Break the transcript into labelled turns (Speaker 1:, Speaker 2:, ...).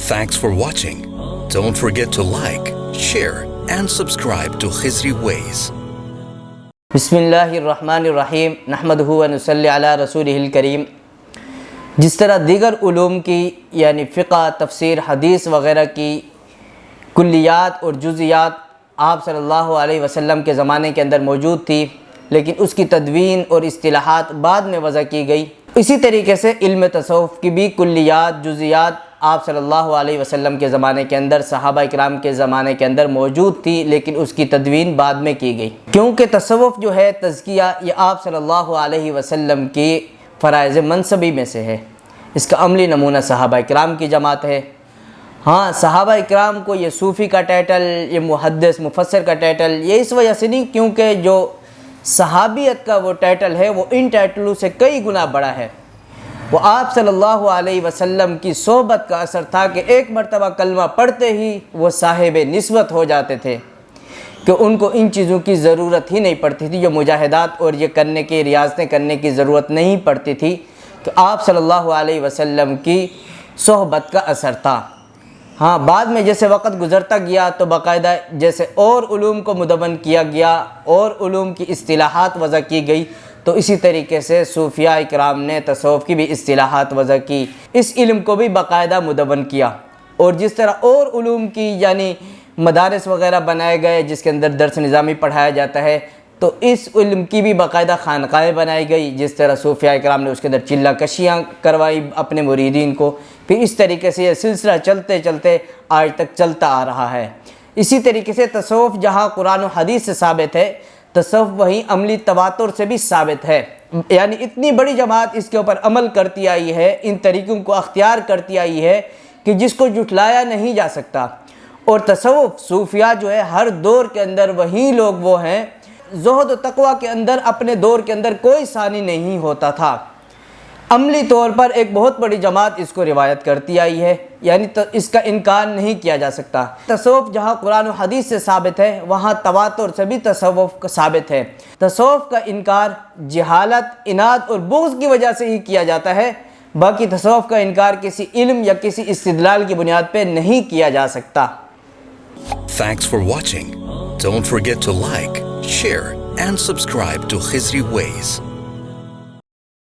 Speaker 1: Thanks for watching. Don't forget to like, share and subscribe to Khizri Ways.
Speaker 2: बिस्मिल्लाहिर्रहमानिर्रहीम नहमदुहु व नुसल्ली अला रसूलिहिल करीम। जिस तरह दीगर उलूम की यानी फ़िक़्ह, तफ़सीर, हदीस वग़ैरह की कुल्लियात और जुज़ियात आप सल्लल्लाहु अलैहि वसल्लम के ज़माने के अंदर मौजूद थी, लेकिन उसकी तदवीन और इस्तिलाहात बाद में वज़ा की गई, इसी तरीके से इल्म तसव्वुफ़ की भी कुल्लियात, जुज़ियात आप सल्लल्लाहु अलैहि वसल्लम के ज़माने के अंदर, सहाबा इकराम के ज़माने के अंदर मौजूद थी, लेकिन उसकी तदवीन बाद में की गई। क्योंकि तसव्वुफ़ जो है, तज़किया, ये आप सल्लल्लाहु अलैहि वसल्लम की फ़राइज़ मनसबी में से है। इसका अमली नमूना सहाबा इकराम की जमात है। हाँ, सहाबा इकराम को ये सूफ़ी का टाइटल, ये मुहद्दिस, मुफस्सिर का टाइटल, ये इस वजह से नहीं क्योंकि जो सहाबियत का वो टाइटल है वो इन टाइटलों से कई गुना बड़ा है। वो आप सल्लल्लाहु अलैहि वसल्लम की सोहबत का असर था कि एक मरतबा कलमा पढ़ते ही वो साहिब निस्बत हो जाते थे, कि उनको इन चीज़ों की ज़रूरत ही नहीं पड़ती थी, जो मुजाहिदात और ये करने की, रियाज़तें करने की ज़रूरत नहीं पड़ती थी। तो आप सल्लल्लाहु अलैहि वसल्लम की सोहबत का असर था। हाँ, बाद में जैसे वक़्त गुज़रता गया तो बाकायदा जैसे और उलूम को मुदव्वन किया गया और उलूम की इस्तिलाहात वज़ा की गई, तो इसी तरीके से सूफिया इकराम ने तसव्वुफ़ की भी इस्तिलाहात वज़ा की, इस इल्म को भी बाकायदा मुदव्वन किया। और जिस तरह और उलूम की यानी मदारिस वग़ैरह बनाए गए जिसके अंदर दर्स निज़ामी पढ़ाया जाता है, तो इस इल्म की भी बाकायदा खानक़ाहें बनाई गई। जिस तरह सूफिया इकराम ने उसके अंदर चिल्ला कशियाँ करवाई अपने मुरीदीन को, फिर इस तरीके से यह सिलसिला चलते चलते आज तक चलता आ रहा है। इसी तरीके से तसव्वुफ़ जहाँ कुरान और हदीस से साबित है, तसव्वुफ़ वहीं अमली तवातुर से भी साबित है। यानी इतनी बड़ी जमात इसके ऊपर अमल करती आई है, इन तरीक़ों को अख्तियार करती आई है कि जिसको जुटलाया नहीं जा सकता। और तसव्वुफ़ सूफिया जो है, हर दौर के अंदर वही लोग वो हैं, ज़ुहद और तक़वा के अंदर अपने दौर के अंदर कोई सानी नहीं होता था। अमली तौर पर एक बहुत बड़ी जमात इसको रिवायत करती आई है, यानी तो इसका इनकार नहीं किया जा सकता। तसव्वुफ़ जहाँ कुरान और हदीस से साबित है, वहाँ तवातुर से भी तसव्वुफ़ साबित है। तसव्वुफ़ का इनकार जहालत, इनाद और बुग़्ज़ की वजह से ही किया जाता है, बाकी तसव्वुफ़ का इनकार किसी इल्म या किसी इस्तिदलाल की बुनियाद पर नहीं किया जा सकता।
Speaker 1: Thanks for watching. Don't forget to like, share and subscribe to Khizri Ways.